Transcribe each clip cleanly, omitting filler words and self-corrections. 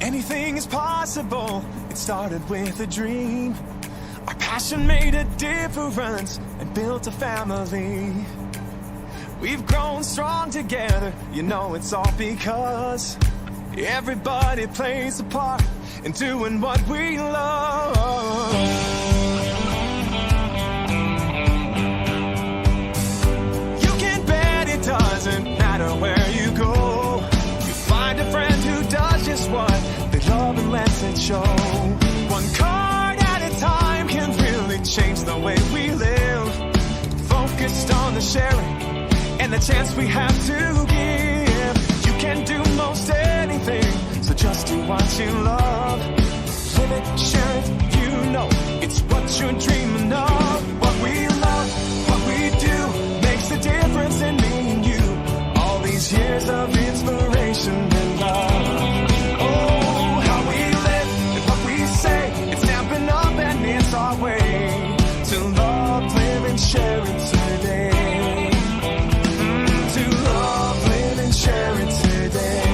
Anything is possible. It started with a dream. Our passion made a difference and built a family. We've grown strong together, you know it's all because everybody plays a part in doing what we love. You can bet it doesn't matter where you go. You find a friend who does just what they love and lets it show. One card at a time can really change the way we live. Focused on the sharing and the chance we have to give. You can do most anything, so just do what you love. Live it, share it, you know it's what you're dreaming of. What we love, what we do, makes a difference in me and you. All these years of inspiration and love. Oh, how we live and what we say, it's snapping up and it's our way to love, live and share it today. To love, live and share it today.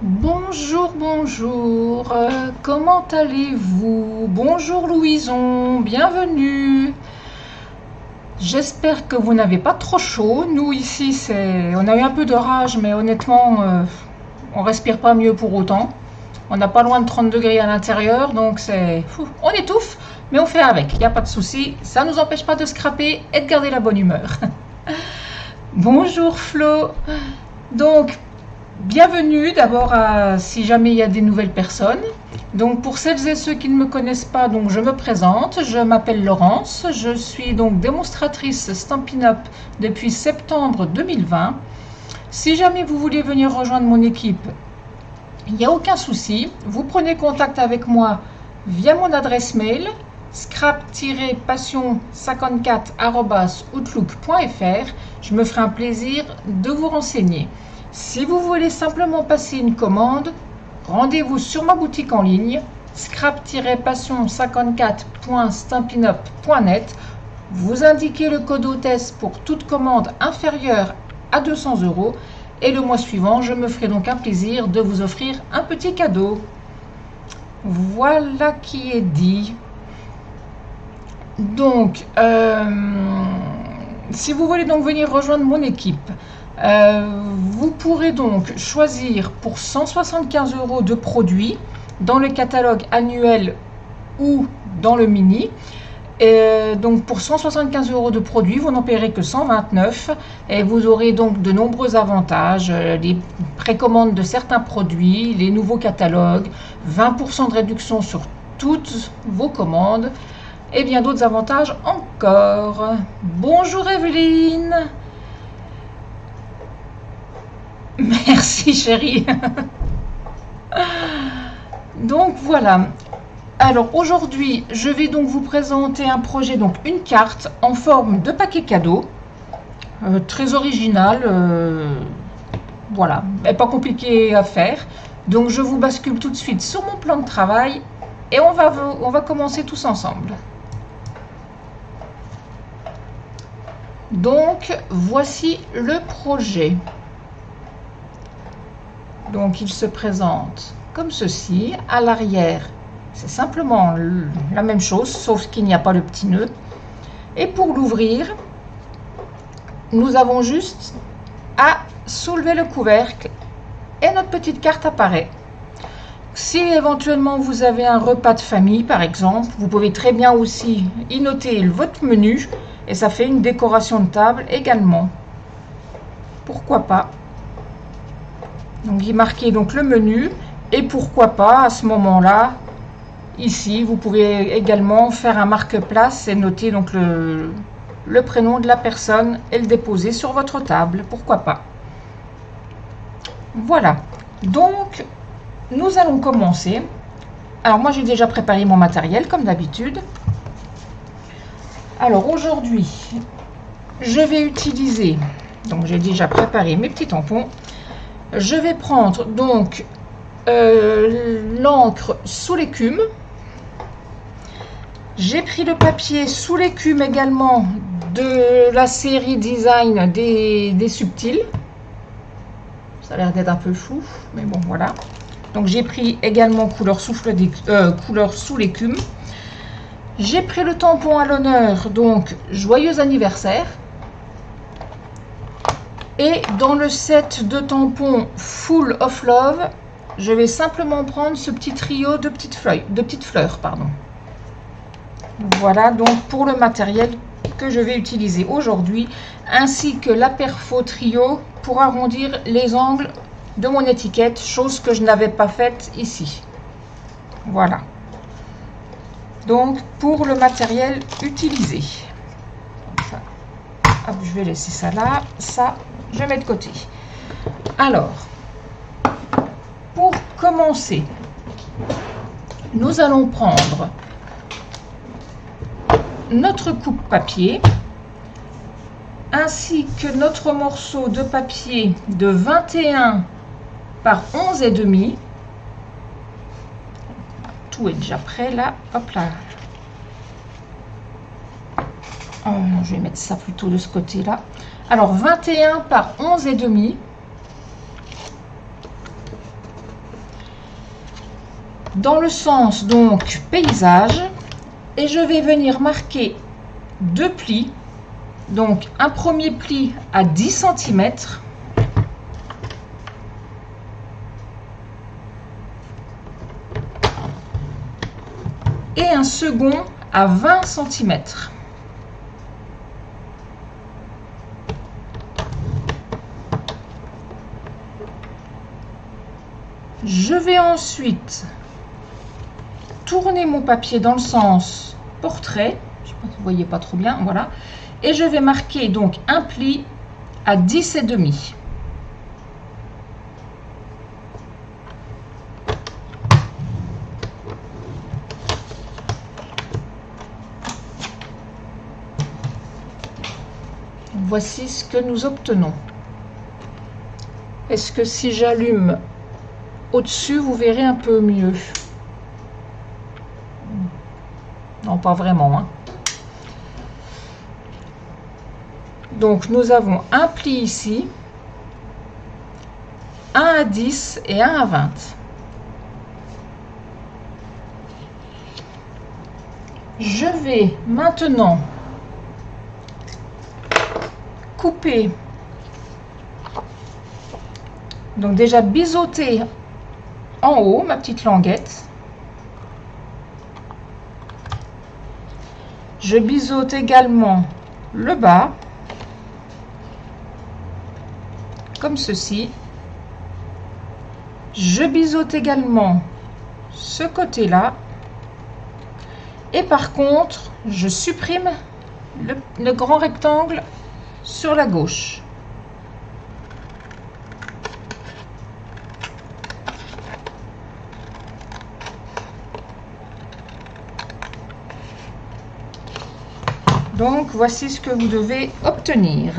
Bonjour, bonjour, comment allez-vous? Bonjour Louison, bienvenue. J'espère que vous n'avez pas trop chaud. Nous ici, on a eu un peu d'orage, mais honnêtement, on respire pas mieux pour autant. On n'a pas loin de 30 degrés à l'intérieur, donc on étouffe, mais on fait avec, il n'y a pas de souci. Ça ne nous empêche pas de scraper et de garder la bonne humeur. Bonjour Flo. Donc, bienvenue d'abord si jamais il y a des nouvelles personnes. Donc pour celles et ceux qui ne me connaissent pas, donc je me présente, je m'appelle Laurence, je suis donc démonstratrice Stampin' Up depuis septembre 2020. Si jamais vous voulez venir rejoindre mon équipe, il n'y a aucun souci, vous prenez contact avec moi via mon adresse mail scrap-passion54@outlook.fr. Je me ferai un plaisir de vous renseigner. Si vous voulez simplement passer une commande, rendez-vous sur ma boutique en ligne scrap-passion54.stampinup.net. Vous indiquez le code hôtesse pour toute commande inférieure à 200 € et le mois suivant, je me ferai donc un plaisir de vous offrir un petit cadeau. Voilà qui est dit. Donc, si vous voulez donc venir rejoindre mon équipe, vous pourrez donc choisir pour 175 € de produits dans le catalogue annuel ou dans le mini. Et donc pour 175 € de produits, vous n'en paierez que 129 et vous aurez donc de nombreux avantages, les précommandes de certains produits, les nouveaux catalogues, 20% de réduction sur toutes vos commandes et bien d'autres avantages encore. Bonjour Evelyne. Merci chérie. Donc voilà. Alors aujourd'hui, je vais donc vous présenter un projet, donc une carte en forme de paquet cadeau. Très original. Voilà, mais pas compliqué à faire. Donc je vous bascule tout de suite sur mon plan de travail et on va commencer tous ensemble. Donc voici le projet. Donc il se présente comme ceci. À l'arrière, c'est simplement la même chose, sauf qu'il n'y a pas le petit nœud. Et pour l'ouvrir, nous avons juste à soulever le couvercle et notre petite carte apparaît. Si éventuellement vous avez un repas de famille par exemple, vous pouvez très bien aussi y noter votre menu et ça fait une décoration de table également. Pourquoi pas? Donc il est marqué donc le menu et pourquoi pas à ce moment-là, ici vous pouvez également faire un marque-place et noter donc le prénom de la personne et le déposer sur votre table, pourquoi pas. Voilà, donc nous allons commencer. Alors moi j'ai déjà préparé mon matériel comme d'habitude. Alors aujourd'hui je vais utiliser, donc j'ai déjà préparé mes petits tampons. Je vais prendre donc l'encre sous l'écume. J'ai pris le papier sous l'écume également de la série design des subtils. Ça a l'air d'être un peu flou, mais bon voilà. Donc j'ai pris également couleur sous l'écume. J'ai pris le tampon à l'honneur, donc joyeux anniversaire. Et dans le set de tampons Full of Love, je vais simplement prendre ce petit trio de petites fleurs. Voilà donc pour le matériel que je vais utiliser aujourd'hui, ainsi que la perfo trio pour arrondir les angles de mon étiquette, chose que je n'avais pas faite ici. Voilà. Donc pour le matériel utilisé. Ça, hop, je vais laisser ça là, ça je mets de côté. Alors, pour commencer, nous allons prendre notre coupe papier ainsi que notre morceau de papier de 21 par 11,5. Tout est déjà prêt là, hop là. Oh, je vais mettre ça plutôt de ce côté là. Alors 21 par 11,5. Dans le sens donc paysage, et je vais venir marquer 2 plis. Donc un premier pli à 10 cm et un second à 20 cm. Je vais ensuite tourner mon papier dans le sens portrait. Je sais pas si vous voyez pas trop bien, voilà. Et je vais marquer donc un pli à 10,5. Voici ce que nous obtenons. Est-ce que si j'allume au-dessus, vous verrez un peu mieux? Non, pas vraiment, hein. Donc nous avons un pli ici, un à 10 et un à 20. Je vais maintenant couper, donc déjà biseauter en haut ma petite languette. Je biseaute également le bas, comme ceci. Je biseaute également ce côté-là. Et par contre, je supprime le grand rectangle sur la gauche. Donc, voici ce que vous devez obtenir.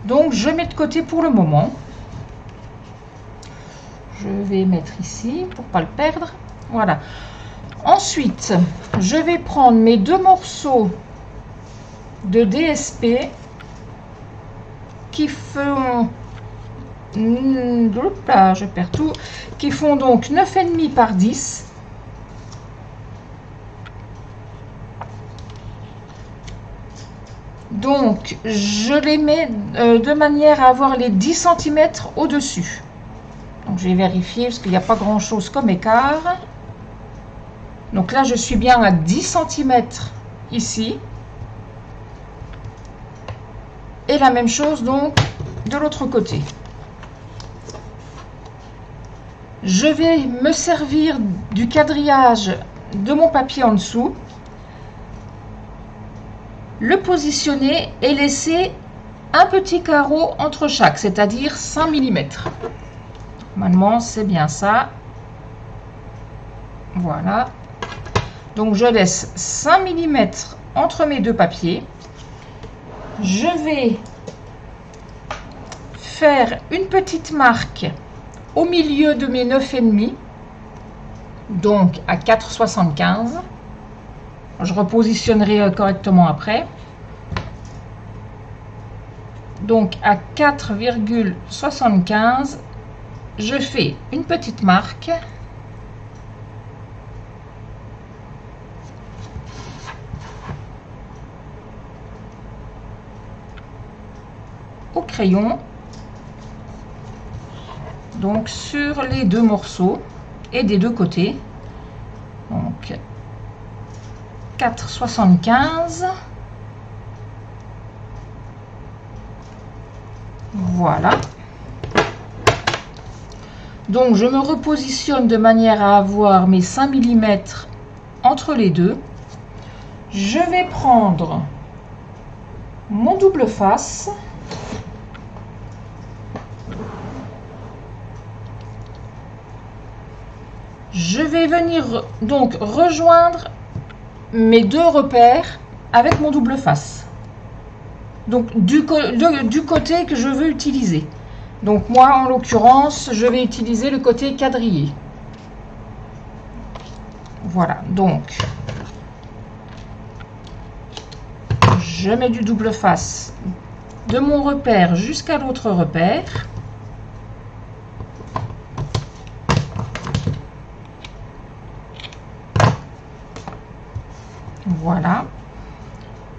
Donc, je mets de côté pour le moment. Je vais mettre ici pour ne pas le perdre. Voilà. Ensuite, je vais prendre mes 2 morceaux de DSP qui font... Là, je perds tout. Qui font donc 9,5 par 10. Donc, je les mets de manière à avoir les 10 cm au-dessus. Donc, je vais vérifier parce qu'il n'y a pas grand-chose comme écart. Donc là, je suis bien à 10 cm ici. Et la même chose donc de l'autre côté. Je vais me servir du quadrillage de mon papier en dessous, le positionner et laisser un petit carreau entre chaque, c'est-à-dire 5 mm. Normalement, c'est bien ça. Voilà. Donc je laisse 5 mm entre mes deux papiers. Je vais faire une petite marque au milieu de mes 9,5, donc à 4,75. Je repositionnerai correctement après. Donc à 4,75, je fais une petite marque. Au crayon, donc sur les deux morceaux et des deux côtés. Donc 4,75. Voilà. Donc je me repositionne de manière à avoir mes 5 mm entre les deux. Je vais prendre mon double face. Je vais venir donc rejoindre mes deux repères avec mon double face. Donc du côté que je veux utiliser. Donc moi en l'occurrence je vais utiliser le côté quadrillé. Voilà, donc je mets du double face de mon repère jusqu'à l'autre repère. Voilà.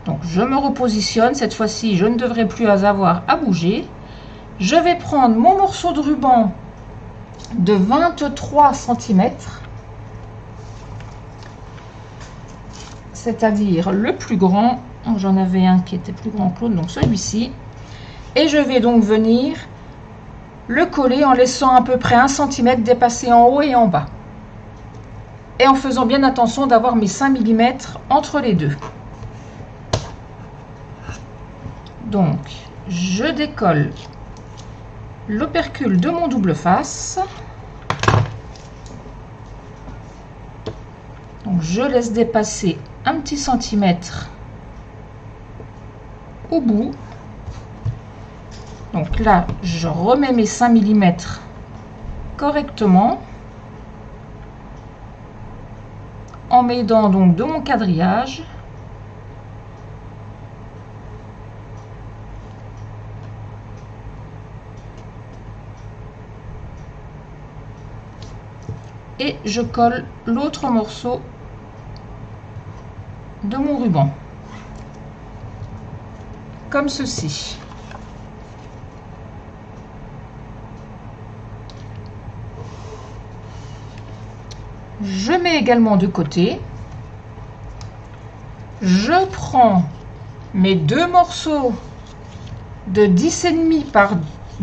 Donc je me repositionne, cette fois-ci je ne devrais plus avoir à bouger. Je vais prendre mon morceau de ruban de 23 cm, c'est-à-dire le plus grand. J'en avais un qui était plus grand que l'autre, donc celui-ci. Et je vais donc venir le coller en laissant à peu près 1 cm dépasser en haut et en bas. Et en faisant bien attention d'avoir mes 5 mm entre les deux. Donc, je décolle l'opercule de mon double face. Donc, je laisse dépasser un petit centimètre au bout. Donc là, je remets mes 5 mm correctement en m'aidant donc de mon quadrillage. Et je colle l'autre morceau de mon ruban comme ceci. Je mets également de côté. Je prends mes deux morceaux de 10,5 par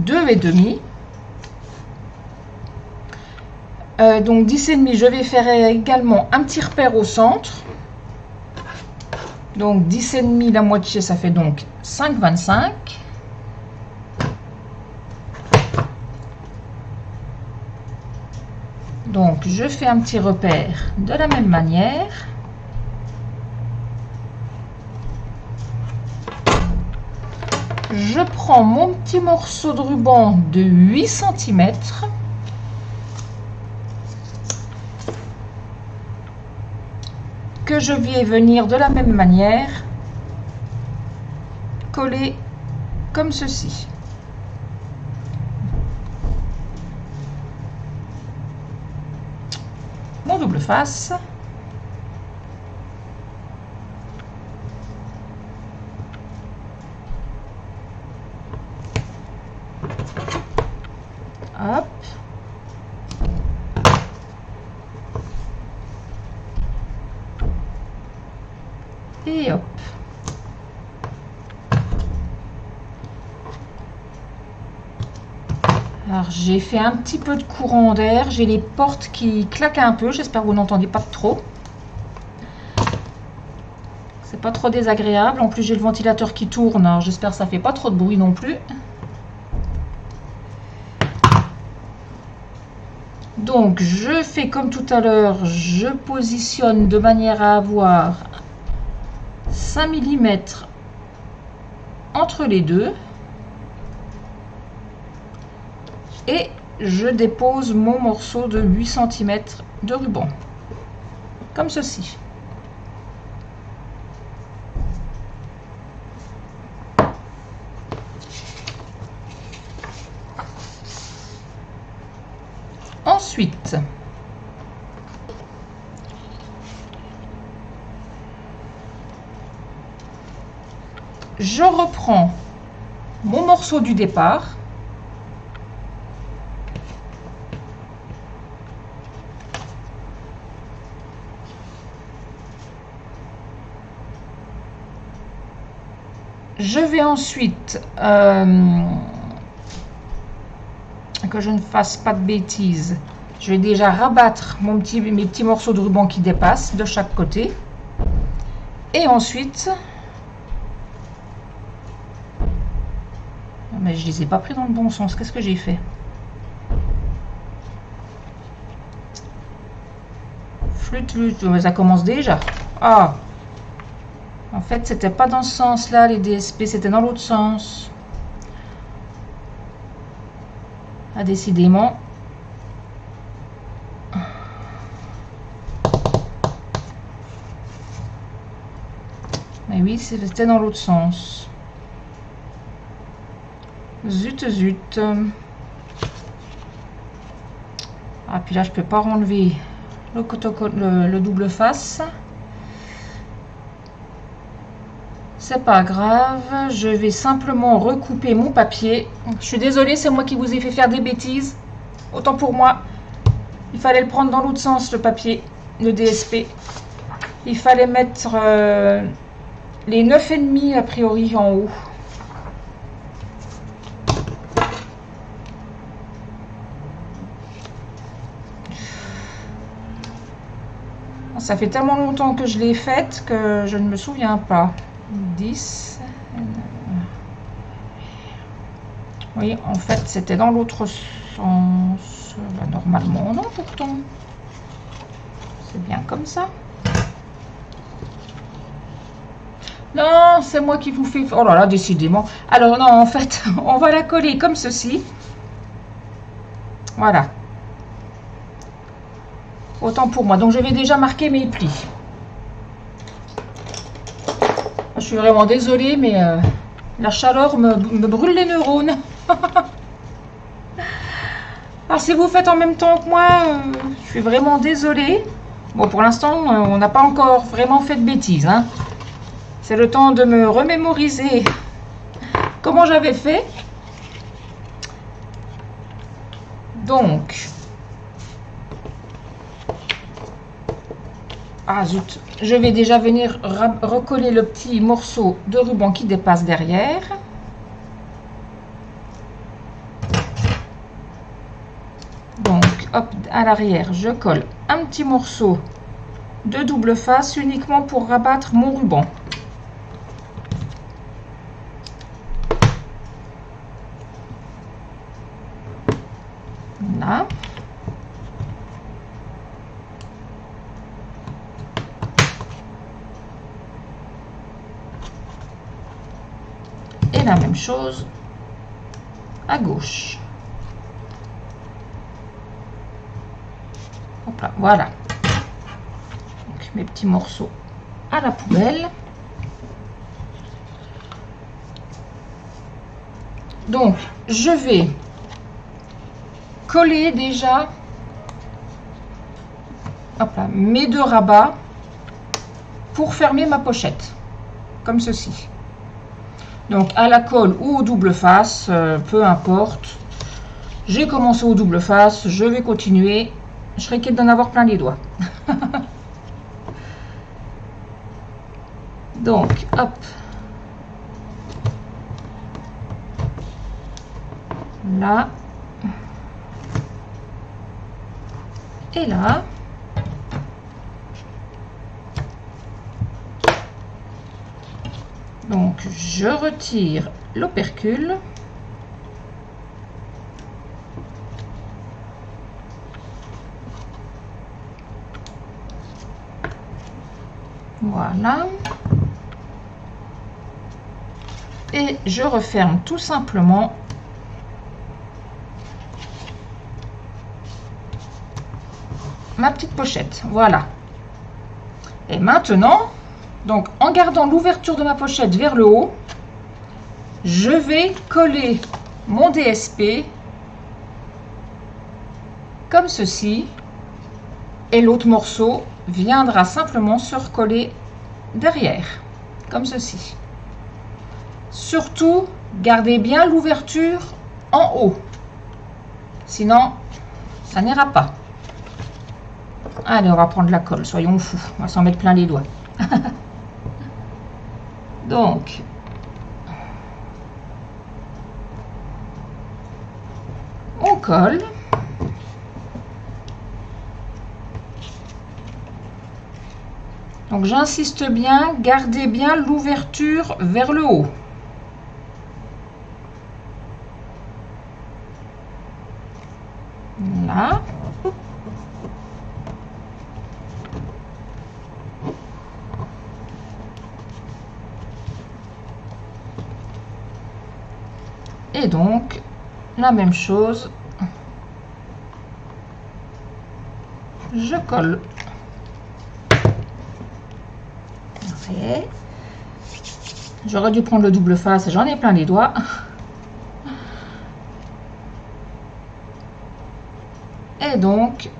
2,5. Donc 10,5, je vais faire également un petit repère au centre. Donc 10,5, la moitié, ça fait donc 5,25. Donc je fais un petit repère de la même manière. Je prends mon petit morceau de ruban de 8 cm. Que je vais venir de la même manière coller comme ceci. Mon double face. Hop. Et hop. Alors j'ai fait un petit peu de courant d'air, j'ai les portes qui claquent un peu, j'espère que vous n'entendez pas trop. C'est pas trop désagréable, en plus j'ai le ventilateur qui tourne, alors j'espère que ça fait pas trop de bruit non plus. Donc je fais comme tout à l'heure, je positionne de manière à avoir 5 mm entre les deux et je dépose mon morceau de 8 cm de ruban comme ceci. Ensuite, je reprends mon morceau du départ je vais ensuite que je ne fasse pas de bêtises, je vais déjà rabattre mes petits morceaux de ruban qui dépassent de chaque côté et ensuite mais je les ai pas pris dans le bon sens, qu'est-ce que j'ai fait? Flûte, mais ça commence déjà. Ah, en fait c'était pas dans ce sens là les DSP, c'était dans l'autre sens. Ah, décidément. Mais oui, c'était dans l'autre sens. Zut, zut. Ah, puis là, je peux pas enlever le double face. C'est pas grave, je vais simplement recouper mon papier. Je suis désolée, c'est moi qui vous ai fait faire des bêtises. Autant pour moi. Il fallait le prendre dans l'autre sens, le papier, le DSP. Il fallait mettre les 9,5 a priori en haut. Ça fait tellement longtemps que je l'ai faite que je ne me souviens pas. 10. Oui, en fait, c'était dans l'autre sens. Normalement, non, pourtant. C'est bien comme ça. Non, c'est moi qui vous fais... Oh là là, décidément. Alors non, en fait, on va la coller comme ceci. Voilà. Autant pour moi. Donc, je vais déjà marquer mes plis. Je suis vraiment désolée, mais la chaleur me brûle les neurones. Alors, si vous faites en même temps que moi, je suis vraiment désolée. Bon, pour l'instant, on n'a pas encore vraiment fait de bêtises, hein. C'est le temps de me remémoriser comment j'avais fait. Donc, ah zut, je vais déjà venir recoller le petit morceau de ruban qui dépasse derrière. Donc, hop, à l'arrière, je colle un petit morceau de double face uniquement pour rabattre mon ruban. Là. Et la même chose à gauche. Hop là, voilà. Donc, mes petits morceaux à la poubelle. Donc, je vais coller déjà hop là, mes deux rabats pour fermer ma pochette, comme ceci. Donc à la colle ou au double face, peu importe. J'ai commencé au double face, je vais continuer. Je serais quitte d'en avoir plein les doigts. Donc, hop. Là. Et là. Donc, je retire l'opercule. Voilà. Et je referme tout simplement ma petite pochette. Voilà. Et maintenant, donc en gardant l'ouverture de ma pochette vers le haut, je vais coller mon DSP comme ceci. Et l'autre morceau viendra simplement se recoller derrière, comme ceci. Surtout, gardez bien l'ouverture en haut. Sinon, ça n'ira pas. Allez, on va prendre la colle, soyons fous. On va s'en mettre plein les doigts. Donc, on colle. Donc, j'insiste bien, gardez bien l'ouverture vers le haut. Là. Et donc, la même chose, je colle. J'aurais dû prendre le double face, j'en ai plein les doigts. Et donc,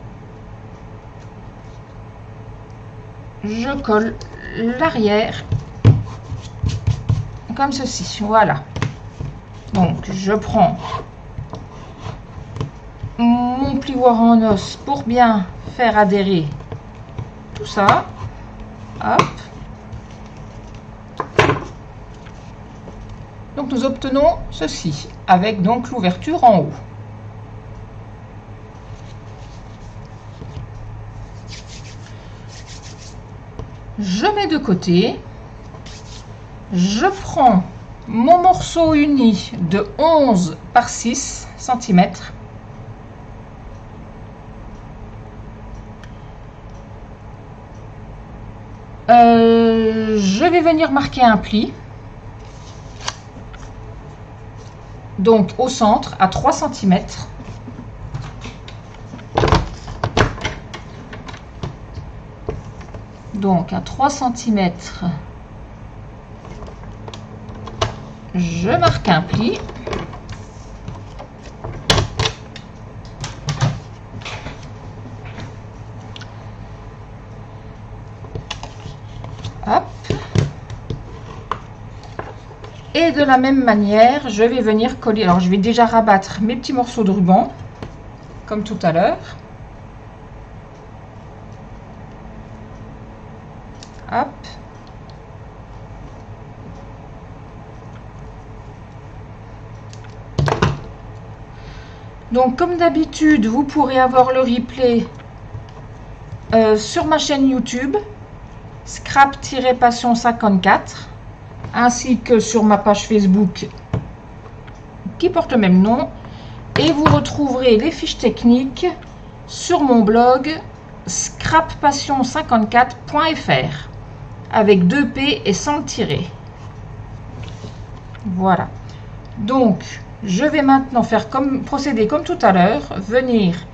je colle l'arrière comme ceci. Voilà. Donc, je prends mon plioir en os pour bien faire adhérer tout ça. Hop. Donc, nous obtenons ceci avec donc l'ouverture en haut. Je mets de côté. Je prends mon morceau uni de 11 par 6 cm. Je vais venir marquer un pli. Donc au centre à 3 cm. Donc à 3 cm, je marque un pli. Hop. Et de la même manière, je vais venir coller. Alors je vais déjà rabattre mes petits morceaux de ruban, comme tout à l'heure. Hop. Donc comme d'habitude, vous pourrez avoir le replay sur ma chaîne YouTube Scrap-Passion 54 ainsi que sur ma page Facebook qui porte le même nom, et vous retrouverez les fiches techniques sur mon blog scrappassion54.fr avec 2 P et sans le tirer. Voilà. Donc, je vais maintenant procéder comme tout à l'heure, venir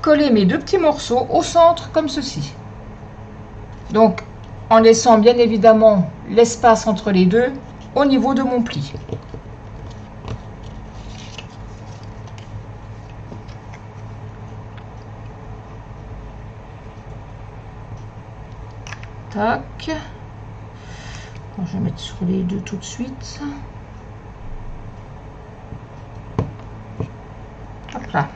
coller mes deux petits morceaux au centre comme ceci. Donc, en laissant bien évidemment l'espace entre les deux au niveau de mon pli. Tac. Bon, je vais mettre sur les deux tout de suite. Hop là.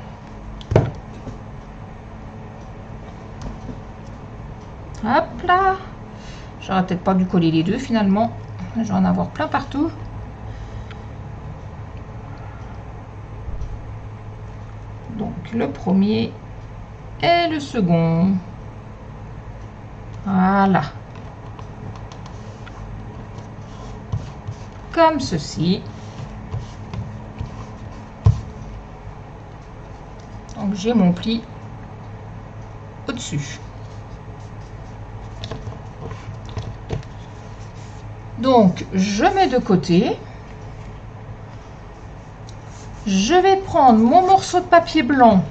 Hop là. J'aurais peut-être pas dû coller les deux finalement. Je vais en avoir plein partout. Donc le premier et le second. Voilà. Comme ceci. Donc j'ai mon pli au-dessus. Donc, je mets de côté. Je vais prendre mon morceau de papier blanc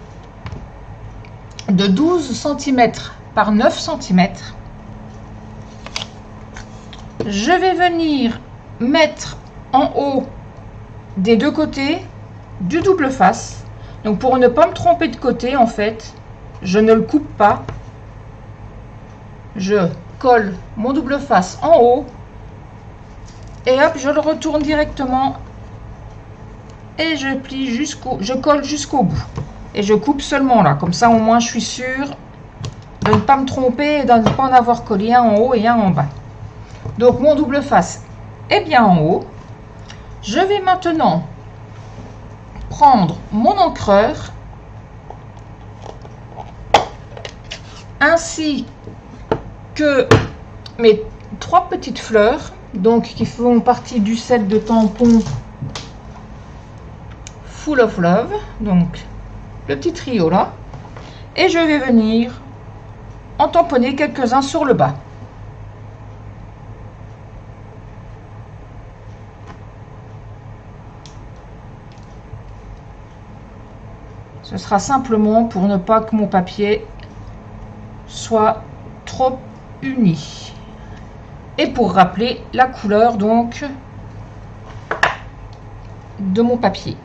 de 12 cm par 9 cm. Je vais venir mettre en haut des deux côtés du double face. Donc pour ne pas me tromper de côté, en fait, je ne le coupe pas. Je colle mon double face en haut et hop, je le retourne directement et je plie je colle jusqu'au bout et je coupe seulement là. Comme ça, au moins, je suis sûre de ne pas me tromper et de ne pas en avoir collé un en haut et un en bas. Donc mon double face est bien en haut. Je vais maintenant prendre mon encreur ainsi que mes 3 petites fleurs, donc qui font partie du set de tampons Full of Love, donc le petit trio là, et je vais venir en tamponner quelques-uns sur le bas. Ce sera simplement pour ne pas que mon papier soit trop uni. Et pour rappeler la couleur donc de mon papier.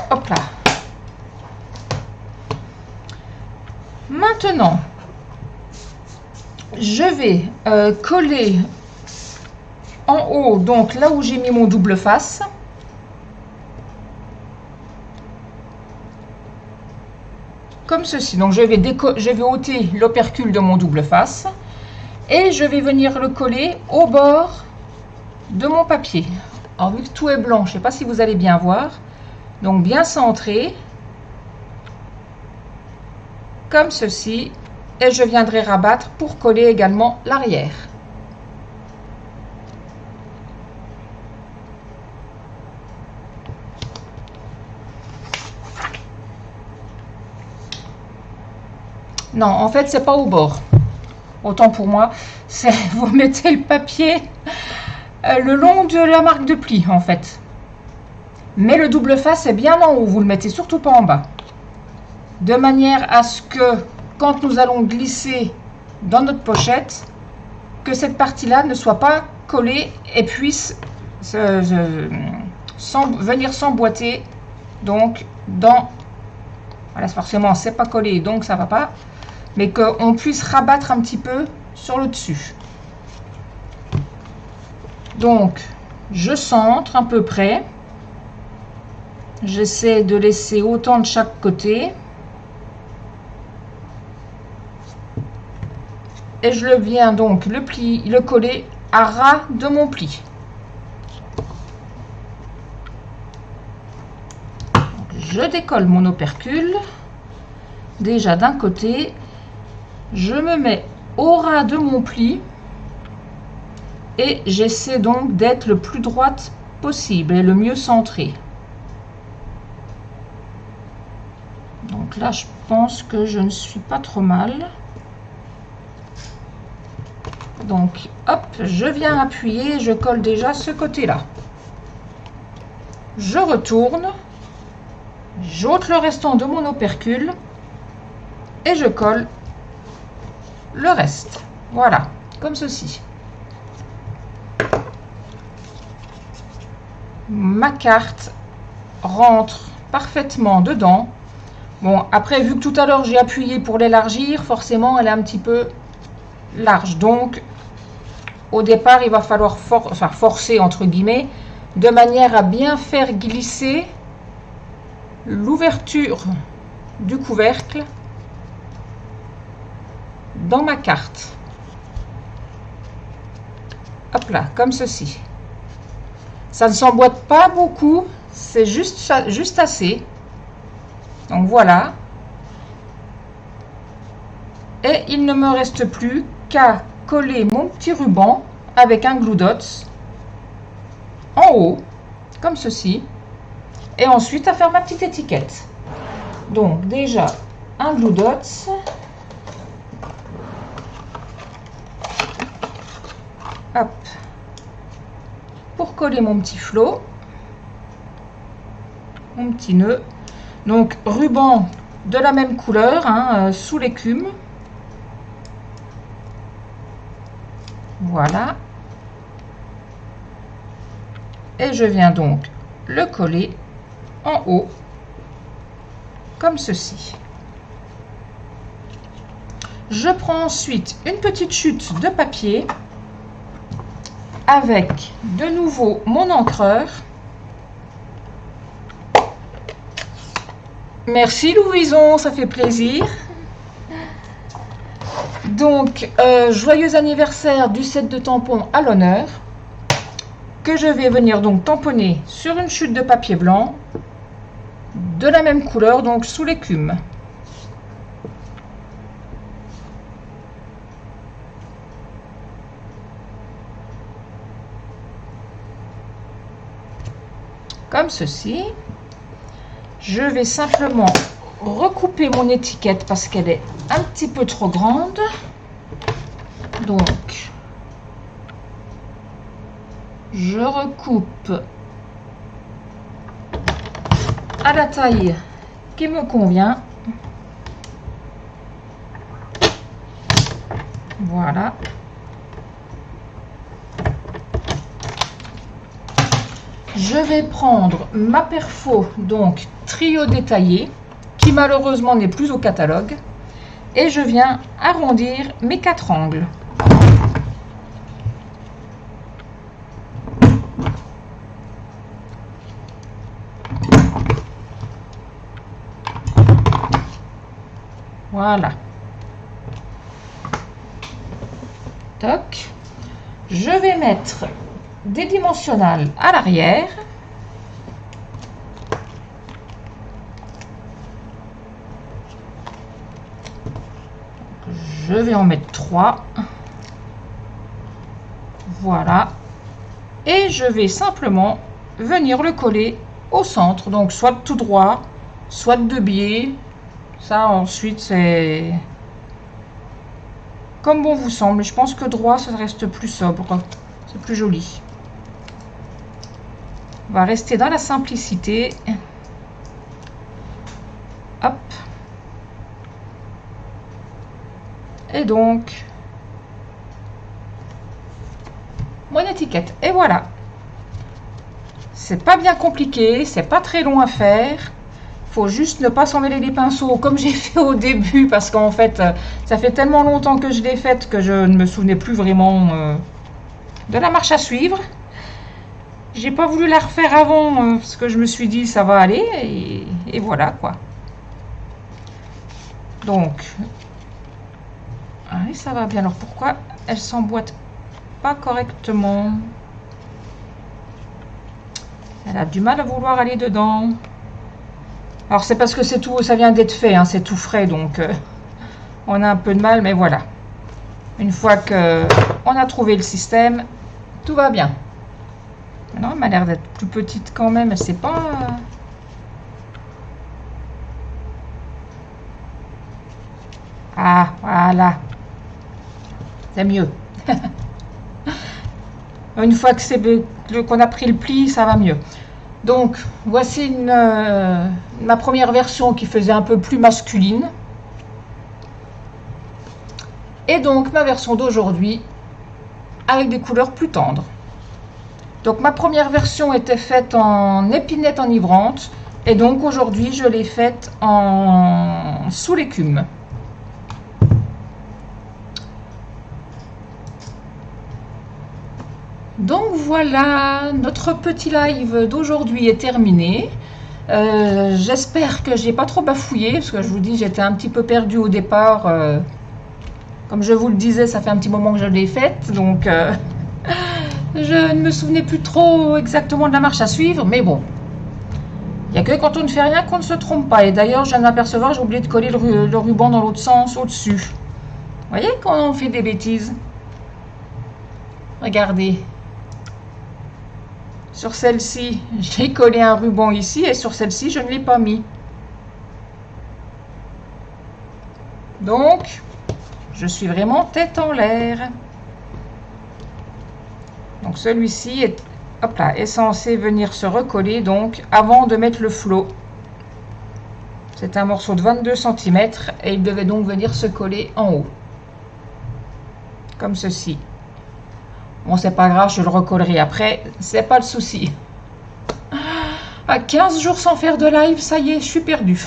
Hop là. Maintenant, je vais coller en haut, donc là où j'ai mis mon double face. Comme ceci. Donc je vais ôter l'opercule de mon double face et je vais venir le coller au bord de mon papier. Alors vu que tout est blanc, je ne sais pas si vous allez bien voir. Donc bien centré, comme ceci, et je viendrai rabattre pour coller également l'arrière. Non, en fait, c'est pas au bord. Autant pour moi, c'est vous mettez le papier le long de la marque de pli, en fait. Mais le double face est bien en haut. Vous le mettez surtout pas en bas. De manière à ce que, quand nous allons glisser dans notre pochette, que cette partie-là ne soit pas collée et puisse venir s'emboîter. Donc, dans... Voilà, forcément, c'est pas collé, donc ça va pas. Mais qu'on puisse rabattre un petit peu sur le dessus. Donc, je centre à peu près. J'essaie de laisser autant de chaque côté. Et je viens donc le coller à ras de mon pli. Donc, je décolle mon opercule. Déjà d'un côté. Je me mets au ras de mon pli et j'essaie donc d'être le plus droite possible et le mieux centré. Donc là, je pense que je ne suis pas trop mal. Donc, hop, je viens appuyer et je colle déjà ce côté-là. Je retourne, j'ôte le restant de mon opercule et je colle le reste. Voilà, comme ceci. Ma carte rentre parfaitement dedans. Bon, après, vu que tout à l'heure j'ai appuyé pour l'élargir, forcément elle est un petit peu large. Donc, au départ, il va falloir forcer entre guillemets, de manière à bien faire glisser l'ouverture du couvercle dans ma carte. Hop là, comme ceci. Ça ne s'emboîte pas beaucoup, c'est juste assez. Donc voilà. Et il ne me reste plus qu'à coller mon petit ruban avec un glue dots en haut, comme ceci. Et ensuite à faire ma petite étiquette. Donc déjà un glue dots. Hop, pour coller mon petit flot, mon petit nœud. Donc ruban de la même couleur, hein, sous l'écume. Voilà. Et je viens donc le coller en haut, comme ceci. Je prends ensuite une petite chute de papier avec de nouveau mon encreur. Merci Louison, ça fait plaisir. Donc, joyeux anniversaire du set de tampons à l'honneur, que je vais venir donc tamponner sur une chute de papier blanc de la même couleur, donc sous l'écume. Comme ceci. Je vais simplement recouper mon étiquette parce qu'elle est un petit peu trop grande. Donc, je recoupe à la taille qui me convient. Voilà. Je vais prendre ma perfo, donc trio détaillé, qui malheureusement n'est plus au catalogue, et je viens arrondir mes 4 angles. Voilà. Toc. Je vais mettre des dimensionnels à l'arrière. Je vais en mettre 3. Voilà. Et je vais simplement venir le coller au centre. Donc soit tout droit, soit de biais. Ça ensuite c'est comme bon vous semble. Je pense que droit ça reste plus sobre. C'est plus joli. On va rester dans la simplicité. Hop. Et donc, mon étiquette. Et voilà. C'est pas bien compliqué, c'est pas très long à faire. Faut juste ne pas s'en mêler les pinceaux comme j'ai fait au début parce qu'en fait, ça fait tellement longtemps que je l'ai faite que je ne me souvenais plus vraiment de la marche à suivre. J'ai pas voulu la refaire avant parce que je me suis dit ça va aller et voilà quoi. Donc, ah oui, ça va bien. Alors pourquoi elle s'emboîte pas correctement? Elle a du mal à vouloir aller dedans. Alors c'est parce que c'est tout, ça vient d'être fait, hein, c'est tout frais donc on a un peu de mal, mais voilà. Une fois que on a trouvé le système, tout va bien. Non, elle m'a l'air d'être plus petite quand même, c'est pas. Ah, voilà. C'est mieux. Une fois que c'est qu'on a pris le pli, ça va mieux. Donc, voici ma première version qui faisait un peu plus masculine. Et donc, ma version d'aujourd'hui avec des couleurs plus tendres. Donc, ma première version était faite en épinette enivrante. Et donc, aujourd'hui, je l'ai faite en sous l'écume. Donc voilà, notre petit live d'aujourd'hui est terminé. J'espère que j'ai pas trop bafouillé, parce que je vous dis, j'étais un petit peu perdue au départ. Comme je vous le disais, ça fait un petit moment que je l'ai faite, donc je ne me souvenais plus trop exactement de la marche à suivre, mais bon. Il n'y a que quand on ne fait rien qu'on ne se trompe pas. Et d'ailleurs, je viens de m'apercevoir, j'ai oublié de coller le ruban dans l'autre sens, au-dessus. Vous voyez quand on fait des bêtises? Regardez. Sur celle-ci, j'ai collé un ruban ici et sur celle-ci, je ne l'ai pas mis. Donc, je suis vraiment tête en l'air. Donc celui-ci hop là, est censé venir se recoller donc avant de mettre le flot. C'est un morceau de 22 cm et il devait donc venir se coller en haut. Comme ceci. Bon, c'est pas grave, je le recollerai après, c'est pas le souci. À 15 jours sans faire de live, ça y est, je suis perdue.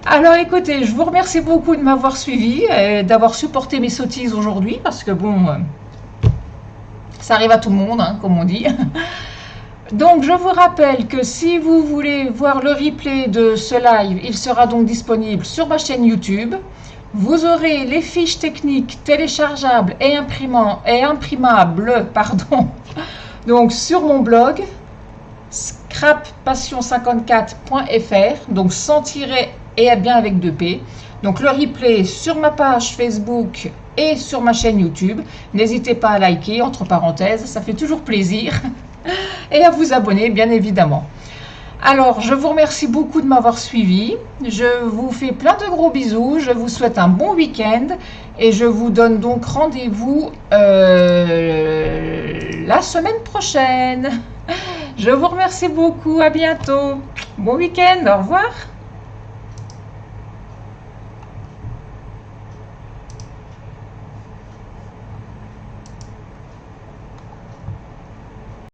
Alors écoutez, je vous remercie beaucoup de m'avoir suivi et d'avoir supporté mes sottises aujourd'hui, parce que bon, ça arrive à tout le monde, hein, comme on dit. Donc je vous rappelle que si vous voulez voir le replay de ce live, il sera donc disponible sur ma chaîne YouTube. Vous aurez les fiches techniques téléchargeables et imprimables, pardon, donc sur mon blog scrappassion54.fr, donc sans tirer et bien avec 2P. Donc le replay sur ma page Facebook et sur ma chaîne YouTube. N'hésitez pas à liker, entre parenthèses, ça fait toujours plaisir. Et à vous abonner, bien évidemment. Alors, je vous remercie beaucoup de m'avoir suivi. Je vous fais plein de gros bisous. Je vous souhaite un bon week-end. Et je vous donne donc rendez-vous la semaine prochaine. Je vous remercie beaucoup. À bientôt. Bon week-end. Au revoir.